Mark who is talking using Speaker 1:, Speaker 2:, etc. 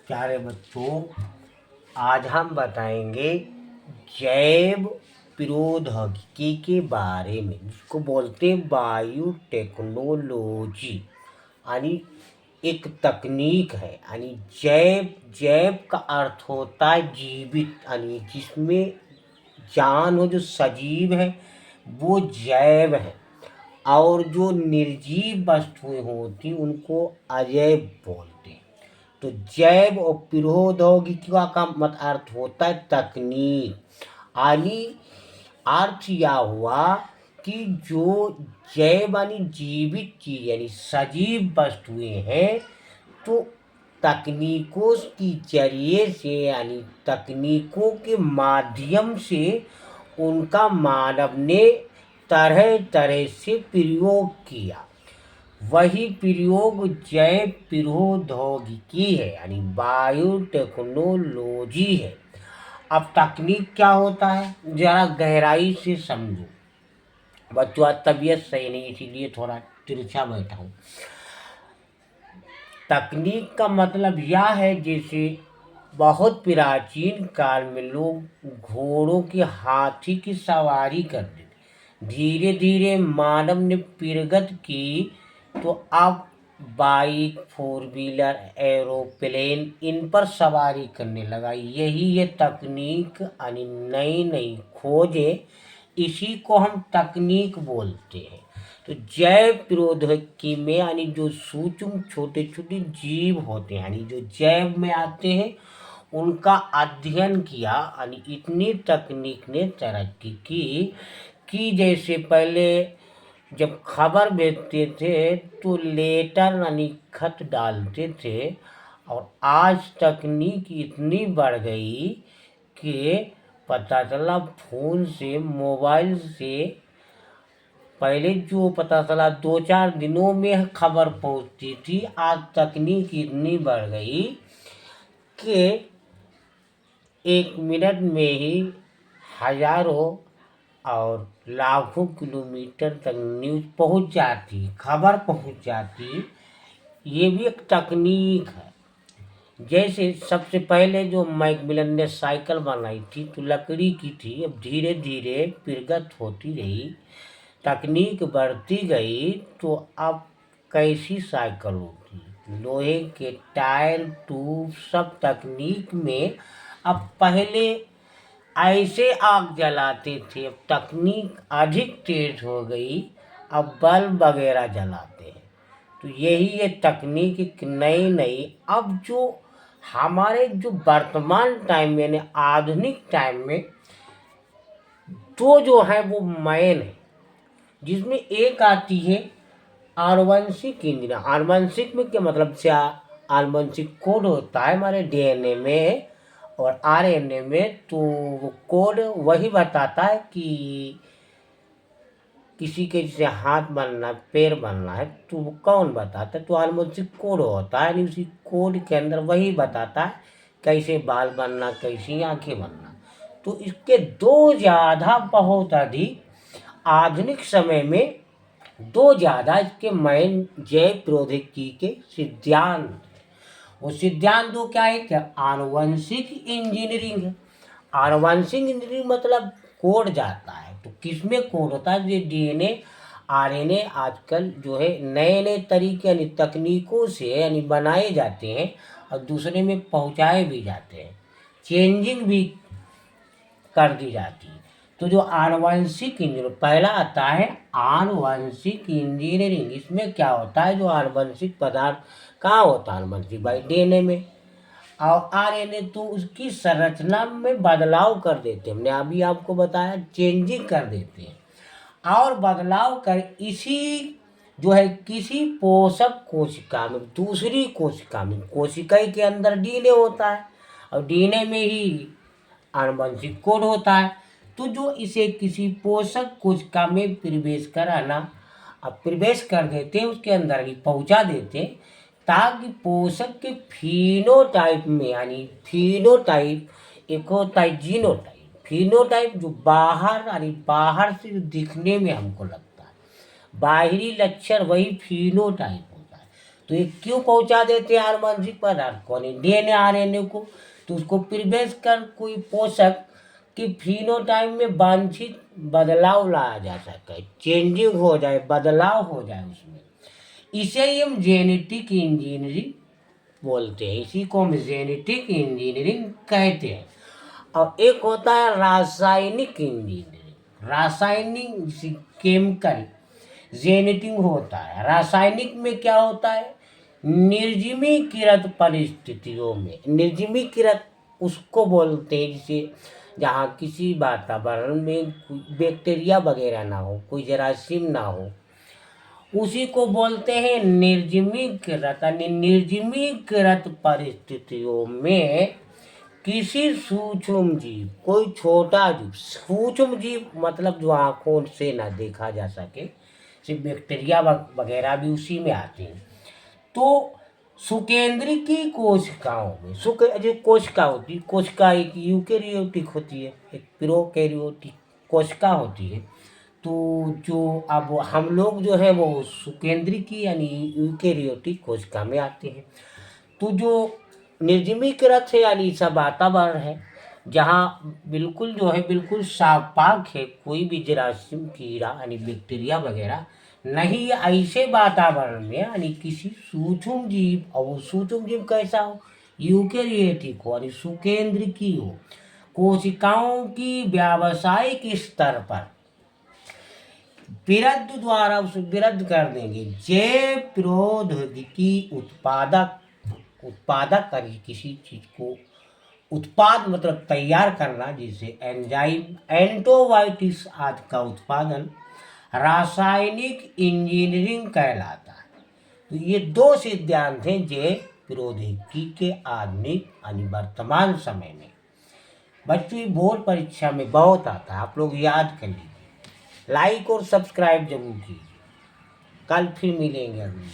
Speaker 1: प्यारे बच्चों, आज हम बताएंगे जैव प्रौद्योगिकी के बारे में, जिसको बोलते हैं बायोटेक्नोलॉजी। यानी एक तकनीक है। यानी जैव जैव का अर्थ होता है जीवित, यानी जिसमें जान हो, जो सजीव है वो जैव है। और जो निर्जीव वस्तुएं होती उनको अजैव बोलते हैं। तो जैव और प्रौद्योगिकी का मत अर्थ होता है तकनीक। यानी अर्थ यह हुआ कि जो जैव यानी जीवित चीज यानी सजीव वस्तुएं हैं, तो तकनीकों की जरिए से यानी तकनीकों के माध्यम से उनका मानव ने तरह तरह से प्रयोग किया। वही प्रयोग जैव प्रौद्योगिकी है, यानी बायोटेक्नोलॉजी है। अब तकनीक क्या होता है, जरा गहराई से समझो बच्चों। आज तबीयत सही नहीं, इसीलिए थोड़ा तिरछा बैठा हूँ। तकनीक का मतलब यह है, जैसे बहुत प्राचीन काल में लोग घोड़ों की हाथी की सवारी करते थे। धीरे धीरे मानव ने प्रगति की, तो अब बाइक, फोर व्हीलर, एरोप्लेन, इन पर सवारी करने लगा। यही ये तकनीक यानी नई नई खोजें, इसी को हम तकनीक बोलते हैं। तो जैव प्रौद्योगिकी में यानी जो सूक्ष्म छोटे छोटे जीव होते हैं, यानी जो जैव में आते हैं, उनका अध्ययन किया। यानी इतनी तकनीक ने तरक्की की कि जैसे पहले जब खबर भेजते थे तो लेटर यानी खत डालते थे, और आज तकनीक इतनी बढ़ गई कि पता चला फोन से, मोबाइल से। पहले जो पता चला 2-4 दिनों में खबर पहुंचती थी, आज तकनीक इतनी बढ़ गई कि 1 मिनट में ही हजारों और लाखों किलोमीटर तक न्यूज़ पहुंच जाती, खबर पहुंच जाती। ये भी एक तकनीक है। जैसे सबसे पहले जो मैकमिलन ने साइकिल बनाई थी तो लकड़ी की थी। अब धीरे धीरे प्रगति होती रही, तकनीक बढ़ती गई, तो अब कैसी साइकिल होती, लोहे के टायर, ट्यूब, सब तकनीक में। अब पहले ऐसे आग जलाते थे, अब तकनीक अधिक तेज हो गई, अब बल्ब वगैरह जलाते हैं। तो यही ये तकनीक एक नई नई, अब जो हमारे जो वर्तमान टाइम में यानी आधुनिक टाइम में दो जो है वो मैन है, जिसमें एक आती है आनुवंशिक इंजन। आनुवंशिक में क्या मतलब से, आनुवंशिक कोड होता है हमारे डीएनए में और आरएनए में। तो वो कोड वही बताता है कि किसी के जैसे हाथ बनना, पैर बनना है, तो वो कौन बताता है, तो आनुवंशिक कोड होता है। यानी उसी कोड के अंदर वही बताता है कैसे बाल बनना, कैसी आंखें बनना। तो इसके दो ज़्यादा बहुत अधिक आधुनिक समय में दो ज़्यादा इसके मैन जैव प्रौद्योगिकी के सिद्धांत। वो सिद्धांत दो क्या है, क्या आनुवंशिक इंजीनियरिंग है। आनुवंशिक इंजीनियरिंग मतलब कोड जाता है, तो किसमें कोड होता है, जो डीएनए, आरएनए आजकल जो है नए नए तरीके यानी तकनीकों से यानी बनाए जाते हैं और दूसरे में पहुंचाए भी जाते हैं, चेंजिंग भी कर दी जाती है। तो जो आनुवंशिक इंजीनियर पहला आता है, आनुवंशिक इंजीनियरिंग। इसमें क्या होता है, जो आनुवंशिक पदार्थ कहाँ होता है, आनुवंशिक भाई डीएनए में, और आरएनए तो उसकी संरचना में बदलाव कर देते हैं। हमने अभी आपको बताया, चेंजिंग कर देते हैं और बदलाव कर इसी जो है किसी पोषक कोशिका में, दूसरी कोशिका में, कोशिका के अंदर डीएनए होता है और डीएनए में ही आनुवंशिक कोड होता है। तो जो इसे किसी पोषक कोशिका में प्रवेश कराना, अब प्रवेश कर देते हैं, उसके अंदर ही पहुंचा देते हैं, ताकि पोषक के फिनोटाइप में, यानी फिनोटाइप एक होता है जीनोटाइप। फिनोटाइप जो बाहर यानी बाहर से दिखने में हमको लगता है, बाहरी लक्षण वही फिनोटाइप होता है। तो ये क्यों पहुंचा देते हैं आनुवंशिक पदार्थ को डीएनए आरएनए को? तो उसको प्रिवेश कर कोई पोषक कि फिनोटाइप में वांछित बदलाव लाया जा सके, चेंजिंग हो जाए, बदलाव हो जाए उसमें। इसे ही हम जेनेटिक इंजीनियरिंग बोलते हैं, इसी को हम जेनेटिक इंजीनियरिंग कहते हैं। और एक होता है रासायनिक इंजीनियरिंग, रासायनिक केमिकल जेनेटिक होता है। रासायनिक में क्या होता है? निर्जमीकृत परिस्थितियों में, निर्जमीकृत उसको बोलते हैं जिसे जहाँ किसी वातावरण में कोई बैक्टीरिया वगैरह ना हो, कोई जरासीम ना हो, उसी को बोलते हैं निर्जमीकृत। यानी निर्जमीकृत परिस्थितियों में किसी सूक्ष्म जीव, कोई छोटा जीव, सूक्ष्म जीव मतलब जो आंखों से ना देखा जा सके, सिर्फ बैक्टीरिया वगैरह भी उसी में आते हैं। तो सुकेंद्रीय कोशिकाओं में जो कोशिका होती है, कोशिका एक यूकेरियोटिक होती है, एक प्रोकैरियोटिक कोशिका होती है। तो जो अब हम लोग जो है वो सुकेंद्रीय यानी यूकेरियोटिक कोशिका में आते हैं। तो जो निर्जमीकृत है यानी ऐसा वातावरण है जहाँ बिल्कुल जो है बिल्कुल साफ पाक है, कोई भी जरासीम, कीड़ा यानी बैक्टीरिया वगैरह नहीं, ऐसे वातावरण में यानी किसी सूक्ष्म जीव, और वो सूक्ष्म जीव कैसा हो? यूकेरियोटिक हो यानी सुकेंद्रीय हो। कोशिकाओं की व्यावसायिक स्तर पर विरद्ध द्वारा उसे विरद्ध कर देंगे। जैव प्रौद्योगिकी उत्पादक करिए किसी चीज को, उत्पाद मतलब तैयार करना, जैसे एंजाइम, एंटीबायोटिक्स आदि का उत्पादन रासायनिक इंजीनियरिंग कहलाता है। तो ये दो सिद्धांत हैं जैव प्रौद्योगिकी के आधुनिक यानी वर्तमान समय में। बच्चों बोर्ड परीक्षा में बहुत आता है, आप लोग याद कर लीजिए। लाइक और सब्सक्राइब जरूर कीजिए। कल फिर मिलेंगे अगली।